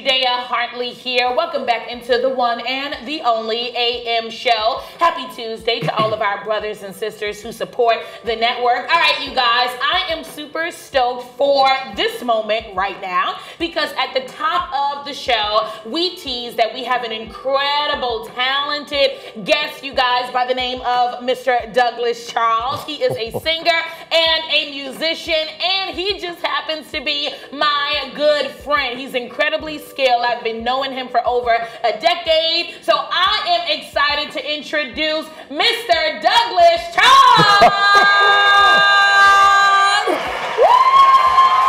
Zendaya Hartley here. Welcome back into the one and the only AM show. Happy Tuesday to all of our brothers and sisters who support the network. All right, you guys, I am super stoked for this moment right now because at the top of the show, we tease that we have an incredible, talented guest, you guys, by the name of Mr. Douglas Charles. He is a singer and a musician, and he just happens to be my good friend. He's incredibly skilled. I've been knowing him for over a decade, so I am excited to introduce Mr. Douglas Charles.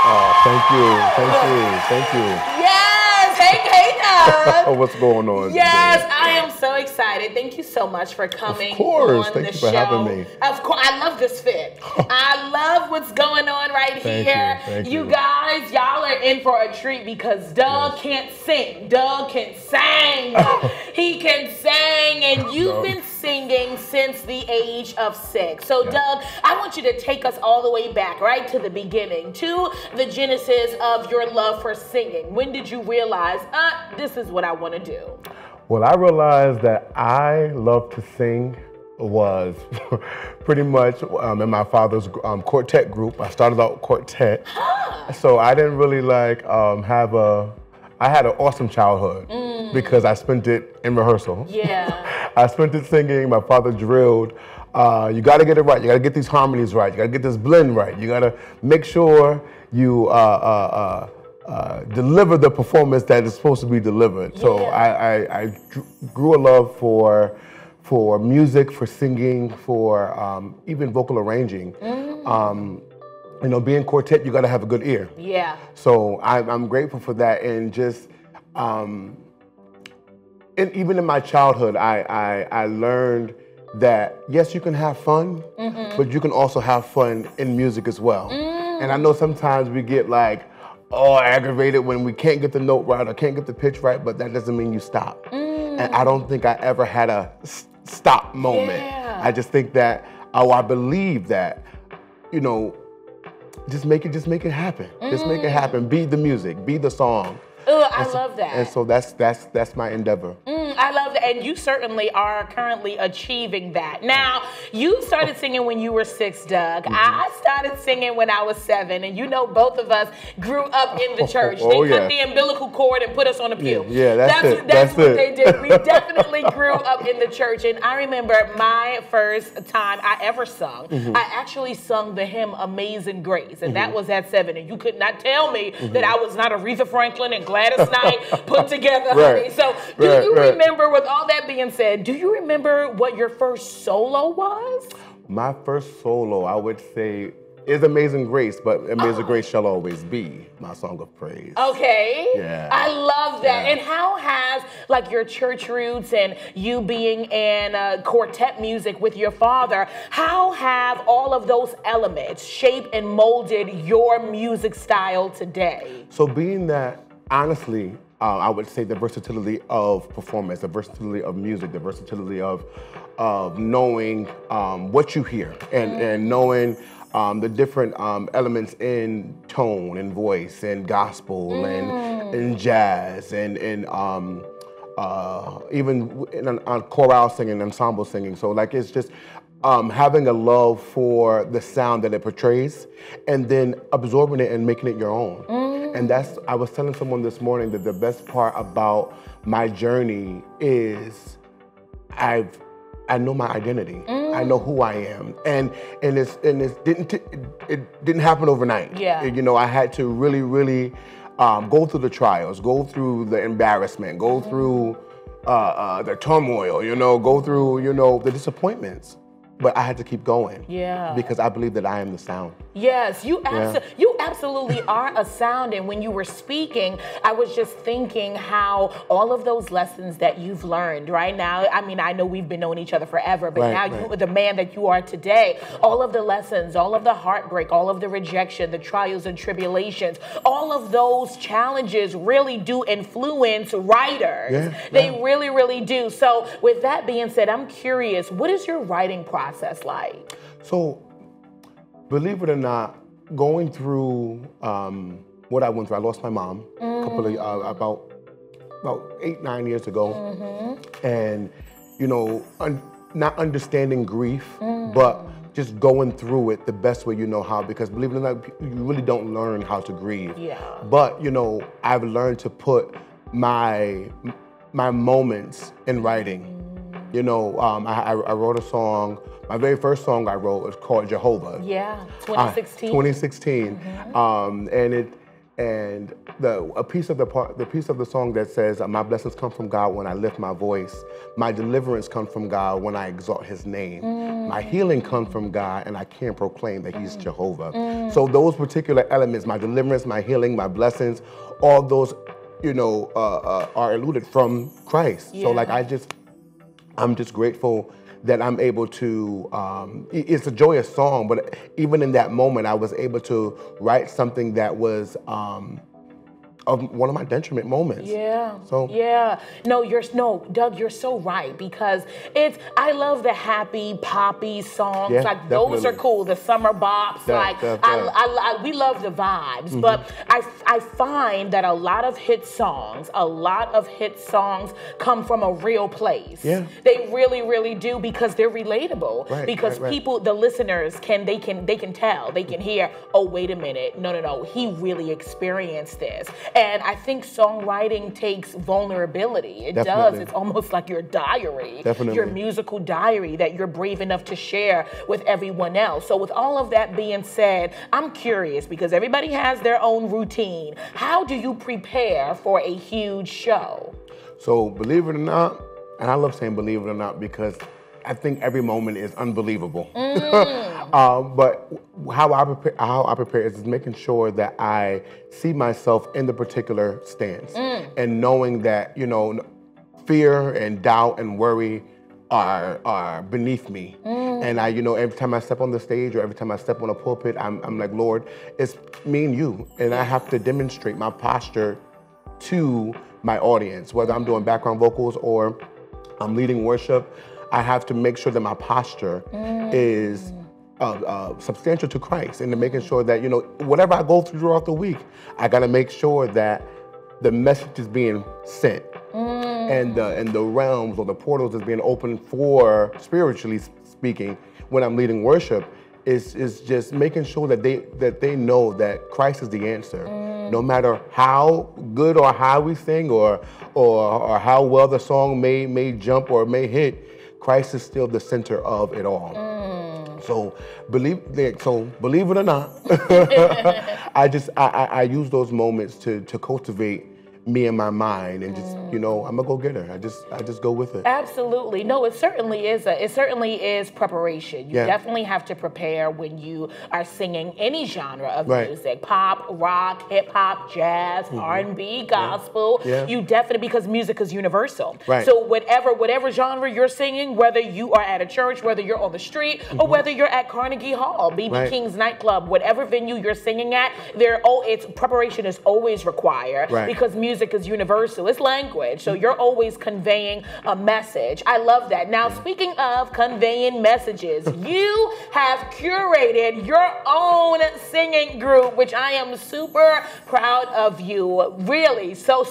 Oh, thank you. Yes, hey, Doug. What's going on? Yes, today? I am so excited. Thank you so much for coming Of course, on thank the you show. for having me. Of course, I love this fit. I love what's going on right here. Thank You you. guys, y'all are in for a treat because Doug can't sing. Doug can sing. He can sing, and you've been singing since the age of 6. So, Doug, I want you to take us all the way back, right to the beginning, to the genesis of your love for singing. When did you realize, this is what I want to do? Well, I realized that I love to sing was pretty much in my father's quartet group. I started out quartet, so I didn't really like I had an awesome childhood because I spent it in rehearsal. Yeah. I spent it singing. My father drilled. You got to get it right. You got to get these harmonies right. You got to get this blend right. You got to make sure you deliver the performance that is supposed to be delivered. Yeah. So I grew a love for music, for singing, for even vocal arranging. You know, being quartet, you got to have a good ear. Yeah. So I'm grateful for that, and just and even in my childhood, I learned that yes, you can have fun, but you can also have fun in music as well. And I know sometimes we get like aggravated when we can't get the note right or can't get the pitch right, but that doesn't mean you stop. And I don't think I ever had a stop moment. Yeah. I just think that, I believe that, you know, just make it happen. Just make it happen. Be the music, be the song. I love that. And so that's my endeavor. I love that, and you certainly are currently achieving that. Now, you started singing when you were 6, Doug. I started singing when I was 7, and you know both of us grew up in the church. They cut the umbilical cord and put us on a pew. Yeah, that's what they did. We definitely grew up in the church, and I remember my first time I ever sung. I actually sung the hymn Amazing Grace, and that was at 7, and you could not tell me that I was not Aretha Franklin and Gladys Knight put together, honey. So do you remember, with all that being said, do you remember what your first solo was? My first solo, I would say, is Amazing Grace, but Amazing Grace shall always be my song of praise. Okay. Yeah. I love that. Yeah. And how has, like, your church roots and you being in quartet music with your father, how have all of those elements shaped and molded your music style today? So being that, honestly, I would say the versatility of performance, the versatility of music, the versatility of knowing what you hear and knowing the different elements in tone and voice and gospel and jazz and even on chorale singing, ensemble singing. So like it's just having a love for the sound that it portrays and then absorbing it and making it your own. And I was telling someone this morning that the best part about my journey is I know my identity. I know who I am, and it didn't happen overnight. Yeah. You know, I had to really go through the trials, go through the embarrassment, go through the turmoil. You know, go through the disappointments. But I had to keep going. Yeah. Because I believe that I am the sound. Yes, you absolutely are a sound. And when you were speaking, I was just thinking how all of those lessons that you've learned right now, I mean, I know we've been knowing each other forever, but now you are the man that you are today. All of the lessons, all of the heartbreak, all of the rejection, the trials and tribulations, all of those challenges really do influence writers. Yeah, they really, really do. So with that being said, I'm curious, what is your writing process like? So, believe it or not, going through what I went through, I lost my mom about about 8, 9 years ago. And, you know, not understanding grief, but just going through it the best way you know how, because believe it or not, you really don't learn how to grieve. But, you know, I've learned to put my moments in writing. You know, I wrote a song. My very first song I wrote was called Jehovah. 2016. 2016. And a piece of the song that says, "My blessings come from God when I lift my voice. My deliverance comes from God when I exalt His name. My healing comes from God, and I can proclaim that He's Jehovah." So those particular elements, my deliverance, my healing, my blessings, all those, you know, are alluded from Christ. So like I'm just grateful that I'm able to, it's a joyous song, but even in that moment, I was able to write something that was of one of my detriment moments. No, Doug, you're so right, because I love the happy poppy songs. Like those are cool, the summer bops. We love the vibes, but I find that a lot of hit songs come from a real place. They really, really do, because they're relatable. Because people, the listeners they can tell, they can hear, oh, wait a minute, no, he really experienced this. And I think songwriting takes vulnerability. It does. It's almost like your diary, your musical diary that you're brave enough to share with everyone else. So with all of that being said, I'm curious, because everybody has their own routine. How do you prepare for a huge show? So believe it or not, and I love saying believe it or not, because I think every moment is unbelievable. But how I prepare is making sure that I see myself in the particular stance, and knowing that, you know, fear and doubt and worry are beneath me. And I, you know, every time I step on the stage or every time I step on a pulpit, I'm like, Lord, it's me and you, and I have to demonstrate my posture to my audience, whether I'm doing background vocals or I'm leading worship. I have to make sure that my posture is substantial to Christ, and to making sure that, you know, whatever I go through throughout the week, I got to make sure that the message is being sent, and the realms or the portals is being opened for, spiritually speaking, when I'm leading worship, is just making sure that they know that Christ is the answer. No matter how good or high we sing, or how well the song may jump or may hit, Christ is still the center of it all. So believe it or not, I use those moments to cultivate me in my mind, and just, you know, I'm a go-getter. I just go with it. Absolutely. No, it certainly is preparation. You definitely have to prepare when you are singing any genre of music: pop, rock, hip hop, jazz, R&B, gospel. You definitely, because music is universal. So whatever genre you're singing, whether you are at a church, whether you're on the street, or whether you're at Carnegie Hall, BB King's nightclub, whatever venue you're singing at, preparation is always required, because music is universal. It's language, so you're always conveying a message. I love that. Now, speaking of conveying messages, you have curated your own singing group, which I am super proud of you. Really, so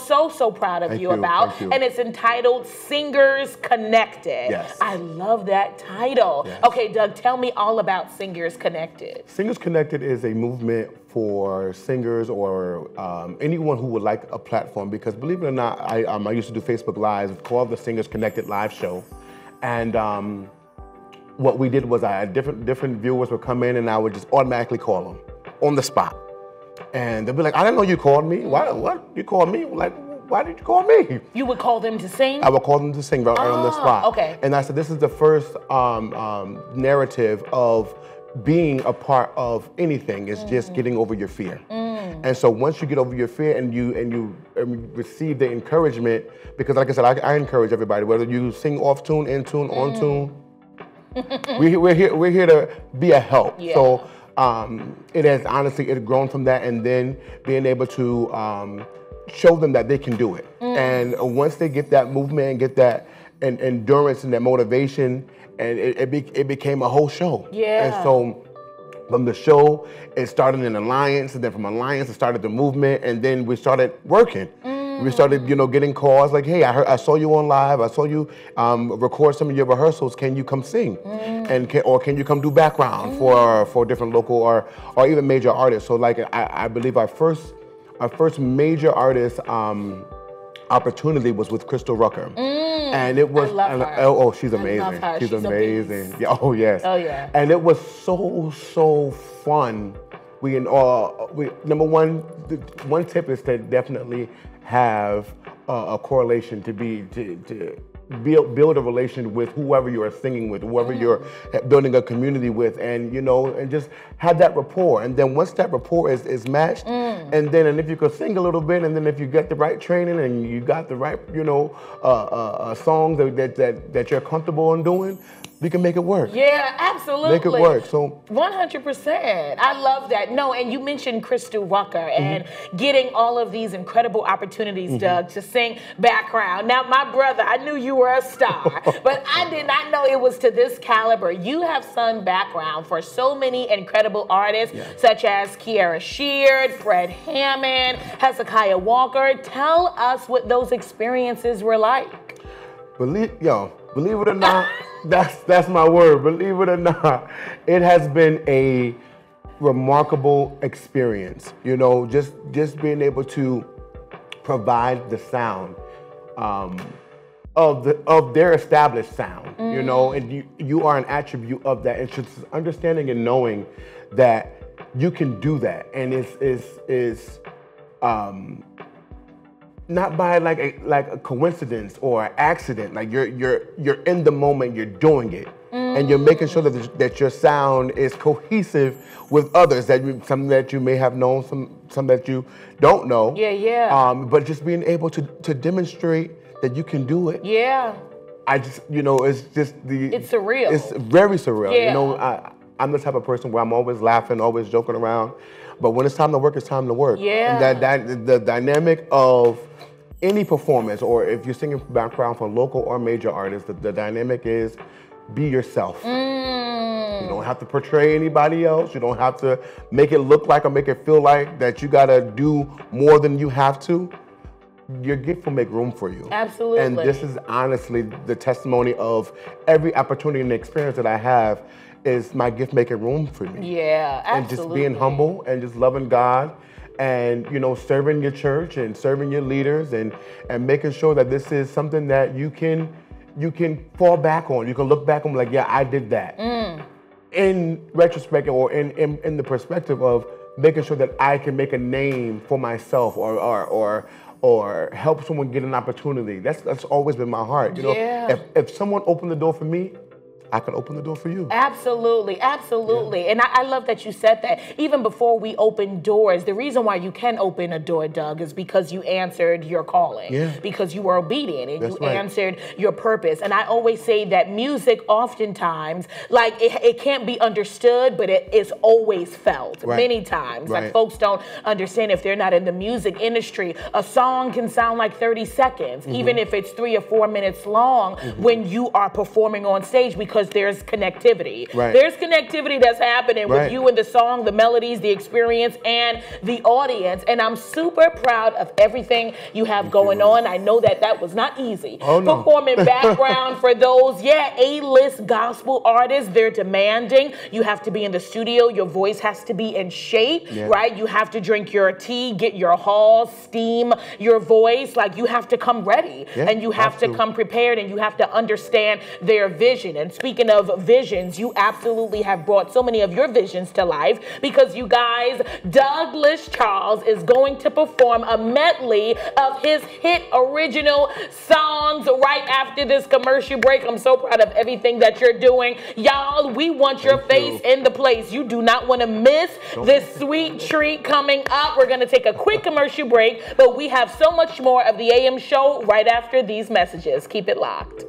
proud of you about. Thank you. And it's entitled Singers Connected. I love that title. Okay, Doug, tell me all about Singers Connected. Singers Connected is a movement for singers or anyone who would like a platform, because believe it or not, I used to do Facebook Lives called the Singers Connected Live Show, and what we did was different viewers would come in, and I would just automatically call them on the spot, and they'd be like, "I didn't know you called me. Why? What? You called me? Like, why did you call me?" You would call them to sing? I would call them to sing right on the spot. Okay. And I said, this is the first narrative of being a part of anything, is just getting over your fear. And so once you get over your fear and you receive the encouragement, because like I said, I encourage everybody, whether you sing off tune, in tune, on tune, we're here to be a help. So it has honestly grown from that, and then being able to show them that they can do it. And once they get that movement and get that endurance and that motivation, and it became a whole show. And so from the show, it started an alliance, and then from alliance, it started the movement, and then we started working. We started, getting calls like, hey, I saw you on live. I saw you record some of your rehearsals. Can you come sing? And can you come do background for different local or even major artists? So like I believe our first major artist opportunity was with Crystal Rucker. And it was, I love her. Oh, she's amazing. I love her. She's amazing. Yeah, oh yes. Oh yeah. And it was so fun. Number one tip is to definitely have a correlation to build a relation with whoever you are singing with, whoever you're building a community with, and and just have that rapport. And then once that rapport is matched, and if you could sing a little bit, and then if you get the right training and you got the right songs that you're comfortable in doing, we can make it work. Yeah, absolutely. Make it work. So 100%. I love that. No, and you mentioned Crystal Rucker and getting all of these incredible opportunities, Doug, to sing background. Now, my brother, I knew you were a star, but I did not know it was to this caliber. You have sung background for so many incredible artists, such as Kiara Sheard, Fred Hammond, Hezekiah Walker. Tell us what those experiences were like. Believe it or not, that's my word. Believe it or not, it has been a remarkable experience. Just being able to provide the sound of their established sound. And you are an attribute of that. It's just understanding and knowing that you can do that, and it's not by like a coincidence or an accident. Like you're in the moment, you're doing it, and you're making sure that your sound is cohesive with others. Some that you may have known, some that you don't know. Yeah. But just being able to demonstrate that you can do it. Yeah. It's surreal. It's very surreal. Yeah. I'm the type of person where I'm always laughing, always joking around. But when it's time to work, it's time to work. Yeah. And the dynamic of any performance, or if you're singing background for local or major artists, the dynamic is be yourself. You don't have to portray anybody else. You don't have to make it look like or make it feel like that you gotta do more than you have to. Your gift will make room for you. Absolutely. And this is honestly the testimony of every opportunity and experience that I have is my gift making room for me. Yeah, absolutely. And just being humble and just loving God and serving your church and serving your leaders and making sure that this is something that you can fall back on. You can look back and be like, yeah, I did that. In retrospect or in the perspective of making sure that I can make a name for myself or help someone get an opportunity. That's always been my heart. If someone opened the door for me, I can open the door for you. Absolutely, absolutely. Yeah. And I love that you said that. Even before we open doors, the reason why you can open a door, Doug, is because you answered your calling. Yeah. Because you were obedient and That's you right. answered your purpose. And I always say that music oftentimes, like it can't be understood, but it is always felt many times. Like folks don't understand if they're not in the music industry. A song can sound like 30 seconds, even if it's 3 or 4 minutes long when you are performing on stage, because there's connectivity. There's connectivity that's happening with you and the song, the melodies, the experience, and the audience. And I'm super proud of everything you have going on. I know that was not easy. Performing background for those, A-list gospel artists. They're demanding. You have to be in the studio. Your voice has to be in shape, right? You have to drink your tea, get your halls, steam your voice. Like, you have to come ready, and you have to come prepared, and you have to understand their vision. And speaking of visions, you absolutely have brought so many of your visions to life, because you guys, Douglas Charles is going to perform a medley of his hit original songs right after this commercial break. I'm so proud of everything that you're doing. Y'all, we want your face in the place. You do not want to miss this sweet treat coming up. We're going to take a quick commercial break, but we have so much more of the AM show right after these messages. Keep it locked.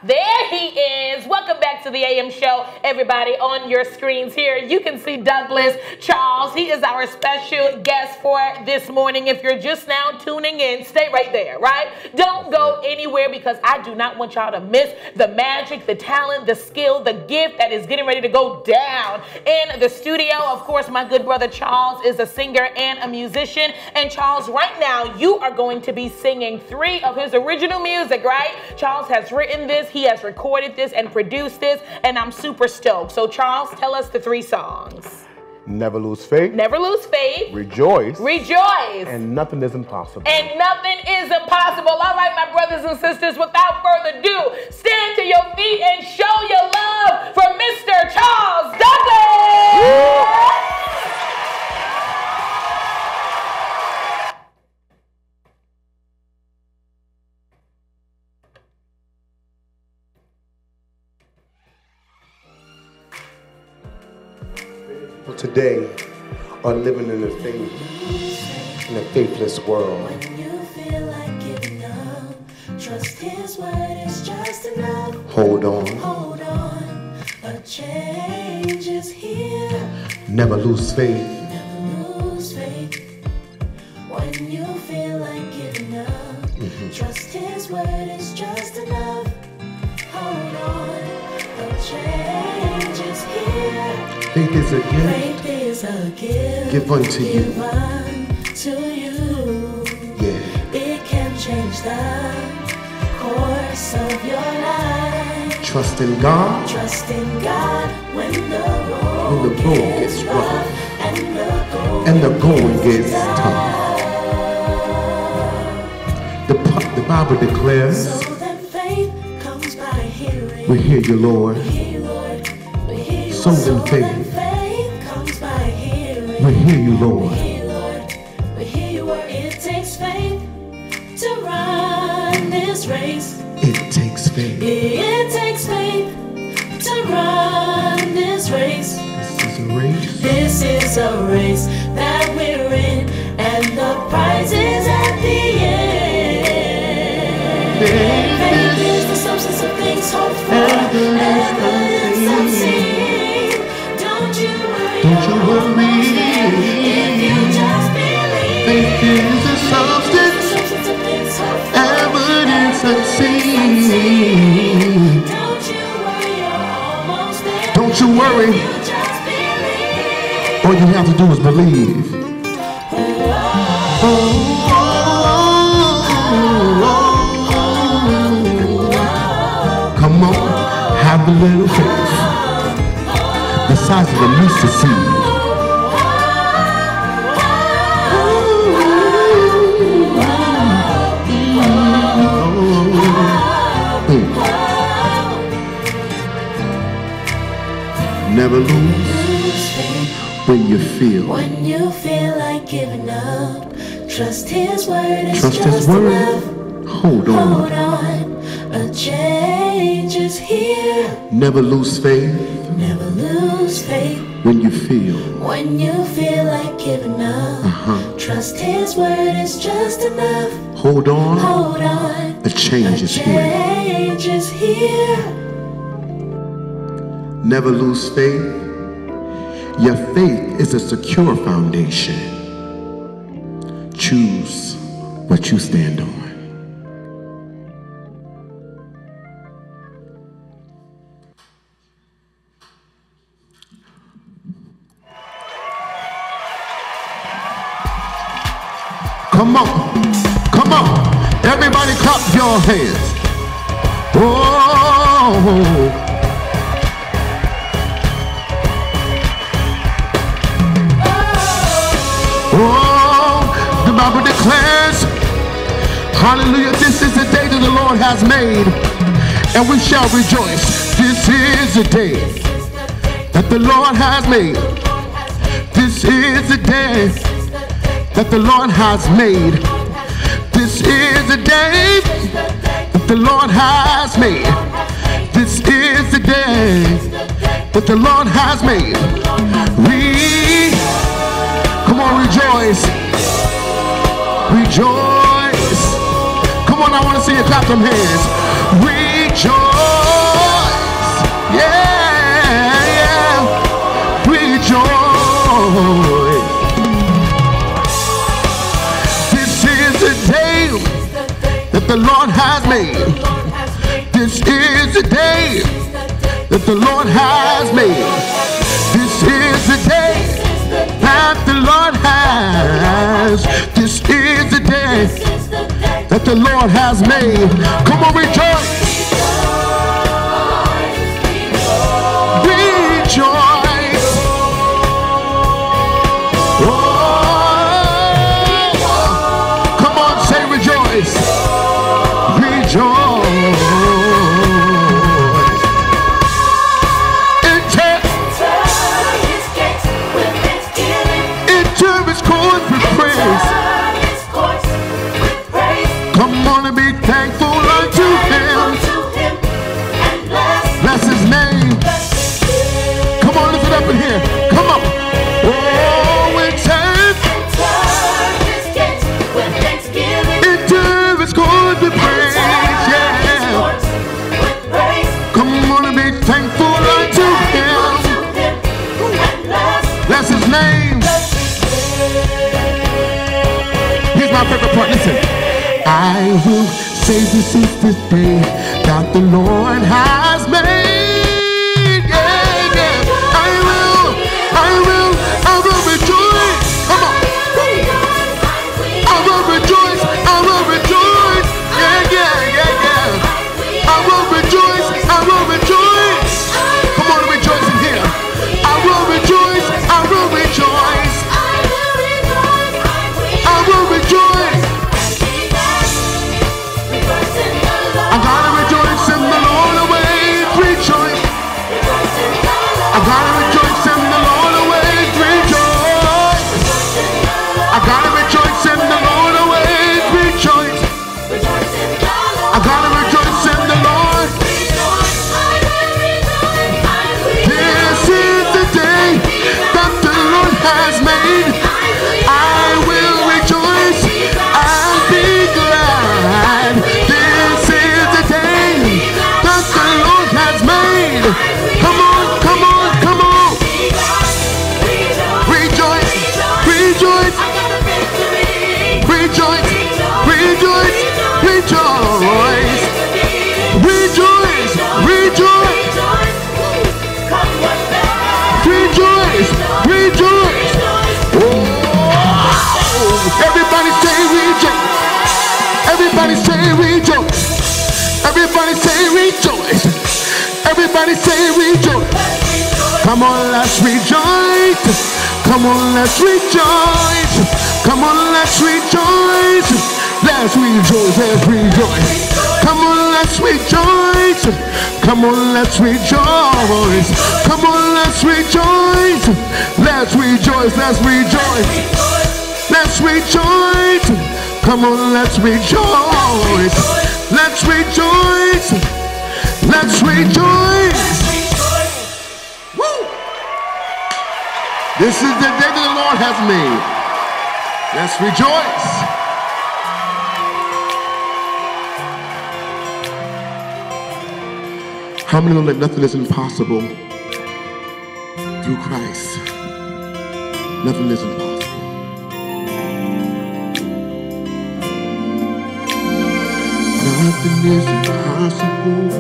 There he is. Welcome back to to the AM show. Everybody on your screens here, you can see Douglas Charles. He is our special guest for this morning. If you're just now tuning in, stay right there, right? Don't go anywhere because I do not want y'all to miss the magic, the talent, the skill, the gift that is getting ready to go down in the studio. Of course, my good brother Charles is a singer and a musician. And Charles, right now, you are going to be singing 3 of his original music, right? Charles has written this, he has recorded this and produced this, and I'm super stoked. So Charles, tell us the 3 songs. Never Lose Faith. Never Lose Faith. Rejoice. Rejoice. And Nothing is Impossible. And nothing is impossible. All right, my brothers and sisters, without further ado, stand to your feet and show your love for Mr. Charles Douglas. Today are living in a faithless world. When you feel like giving up, trust his word is just enough. Hold on. Hold on, a change is here. Never lose faith. Never lose faith. When you feel like giving up, trust his word is just enough. Hold on, a change is here. Faith is a gift. Faith is a gift. Give unto you. Give unto you. Yeah. It can change the course of your life. Trust in God. Trust in God when the road gets rough and the going gets tough. The Bible declares, so that faith comes by hearing. we hear you, Lord. We hear you, Lord. We hear you. So then faith Comes by hearing. we hear you, Lord. We hear you, Lord. We hear you, where it takes faith to run this race. It takes faith. It takes faith to run this race. This is a race. This is a race that we're in, and the prize is at the end. Faith is the substance of things hoped for, evidence unseen. Don't you worry. Don't you worry. If you just believe. Faith is a substance, Substance of things hoped for, evidence unseen. Don't you worry, you're almost there. Don't you worry. You just believe. All you have to do is believe. Come on, have a little faith. The size of a mustard seed. Never lose when you feel. When you feel like giving up, trust his word is Trust just his word. enough. Hold Hold on. on, a change is here. Never lose faith Never lose faith. when you feel. When you feel like giving up, trust his word is just enough. Hold on. Hold on, A change is here. change is here. Never lose faith. Your faith is a secure foundation. Choose what you stand on. Come on, come on. Everybody clap your hands. Oh. Oh, the Bible declares, hallelujah, this is the day that the Lord has made, and we shall rejoice. This is the day that the Lord has made. This is the day that the Lord has made. This is the day that the Lord has made. This is the day that the Lord has made. Come on, rejoice. Rejoice. Come on, I want to see you clap them hands. Rejoice. Yeah. the Lord has made. This is the day that the Lord has. This is the day that the Lord has made. Come on, rejoice. Rejoice. Oh, come on, say rejoice. Rejoice. Enter his gates with thanksgiving. Enter his courts with praise. Come on and be thankful unto him. Bless his name. Come on, lift it up in here. Come on. Oh, enter his gates with thanksgiving. Enter his courts with praise. Yeah. Come on and be thankful unto him. Bless his name. Here's my favorite part. Listen. I will say this is the day that the Lord has made. Yeah, yeah. I will rejoice. Come on. I will rejoice. I will rejoice. Yeah, yeah, yeah, yeah. I will rejoice. I will rejoice. Come on, rejoice in here. I will rejoice. I will rejoice. I will rejoice. I gotta rejoice in the Lord always. Rejoice. I gotta rejoice in the Lord always. Rejoice. I gotta rejoice in the Lord always. Rejoice. I gotta rejoice in the Lord. This is the day that the Lord has made. I will rejoice and be glad. This is the day that the Lord has made. Come on, come on, come on. Rejoice, rejoice, rejoice, rejoice, rejoice, rejoice, rejoice, rejoice, rejoice. Oh, everybody say rejoice. Everybody say rejoice. Everybody say rejoice. Everybody say rejoice. Come on, let's rejoice. Come on, let's rejoice. Come on, let's rejoice. Let's rejoice, let's rejoice. Come on, let's rejoice. Come on, let's rejoice. Come on, let's rejoice. Let's rejoice, let's rejoice. Let's rejoice. Come on, let's rejoice. Let's rejoice. Let's rejoice. Woo! This is the day that the Lord has made. Let's rejoice. How many know that nothing is impossible through Christ? Nothing is impossible. Nothing is impossible.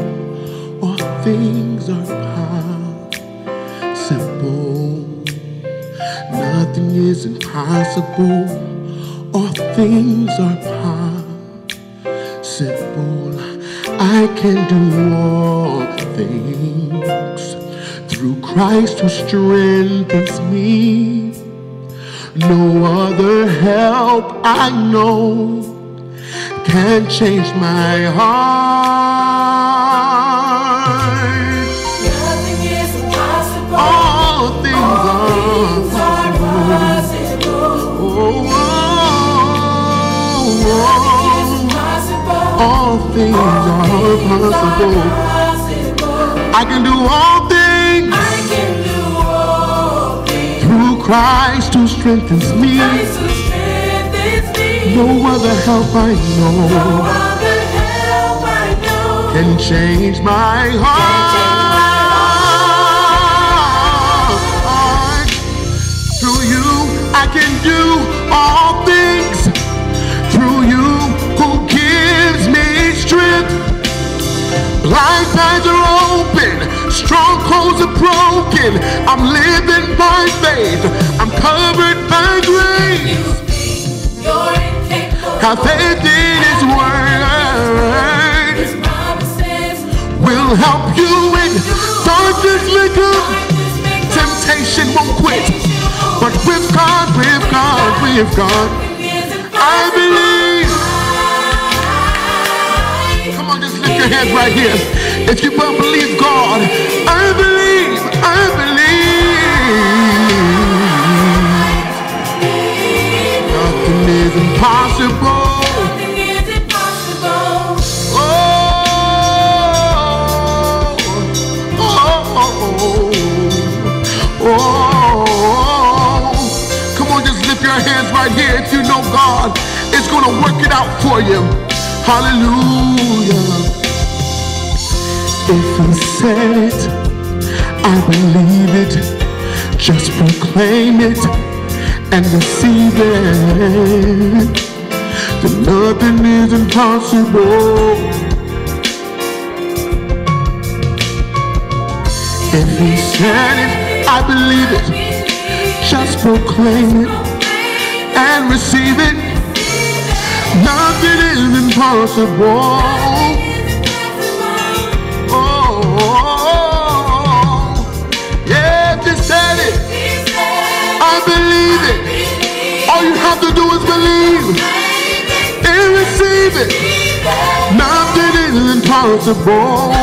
All things are possible. Nothing is impossible. All things are possible. I can do all things through Christ who strengthens me. No other help I know can change my heart. Nothing is impossible. All things are possible. Oh, oh, oh. All things are possible. I can do all things through Christ who strengthens me. No other help I know can change my heart. Through you I can do all things. Through you who gives me strength. Blind eyes are open, Strongholds are broken. I'm living by faith. I'm covered by grace. Have faith in His word. Will help you when darkness may come. Temptation won't quit. But with God, I believe. Come on, just lift your hands right here. If you will believe God, I believe. Nothing is impossible. Come on, just lift your hands right here. If you know God is going to work it out for you. Hallelujah. If He said it, I believe it. Just proclaim it and receive it. Then nothing is impossible. If He said it, I believe it. Just proclaim it and receive it. Nothing is impossible. Yeah, if He said it, I believe it. All you have to do is believe and receive it. Nothing is impossible.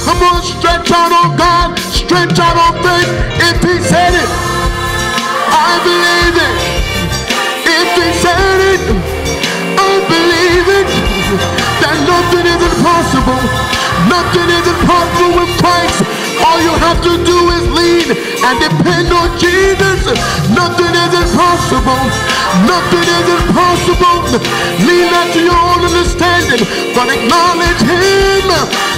Come on, stretch out on God, stretch out on faith. If He said it, I believe it. If He said it, I believe it. That nothing is impossible. Nothing is impossible with Christ. All you have to do is lean and depend on Jesus. Nothing is impossible. Nothing is impossible. Lean not to your own understanding, but acknowledge Him.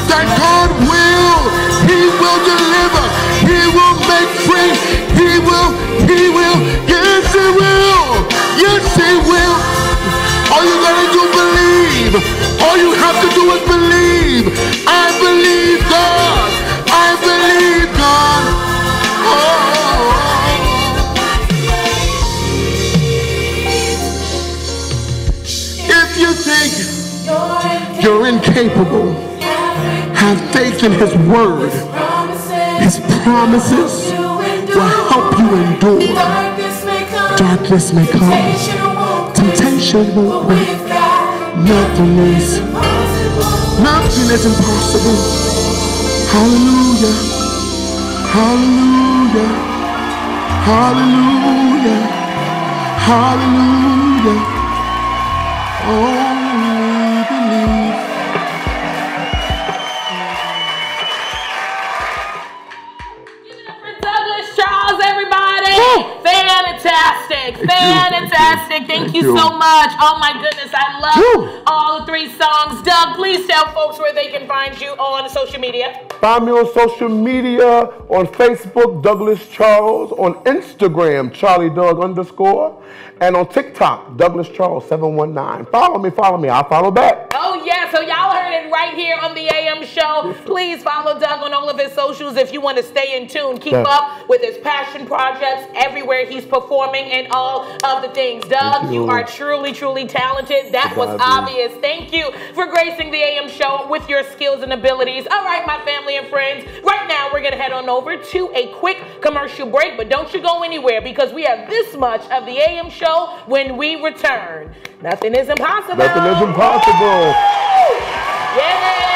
That God will. He will deliver. He will make free. He will. Yes, He will. Yes, He will. All you gotta do is believe. All you have to do is believe. I believe God. I believe God. If you think you're incapable, have faith in His word. His promises will help you endure. Darkness may come. Temptation won't quit. Nothing is impossible. Hallelujah. Hallelujah. Hallelujah. Hallelujah. Only believe. Give it up for Douglas Charles, everybody. Fantastic. Thank you so much. Oh my goodness, I love all the 3 songs. Doug, please tell folks where they can find you on social media. Find me on social media, on Facebook, Douglas Charles, on Instagram, CharlieDoug_, and on TikTok, Douglas Charles 719. Follow me, I'll follow back. Oh yeah, so y'all heard it right here on the AM show. Please follow Doug on all of his socials if you want to stay in tune. Keep up with his passion projects everywhere he's performing and all of the things. Doug, you are truly talented. That was obvious. Thank you for gracing the AM show with your skills and abilities. All right, my family and friends, right now we're going to head on over to a quick commercial break, but don't you go anywhere because we have this much of the AM show when we return. Nothing is impossible. Nothing is impossible. Yeah.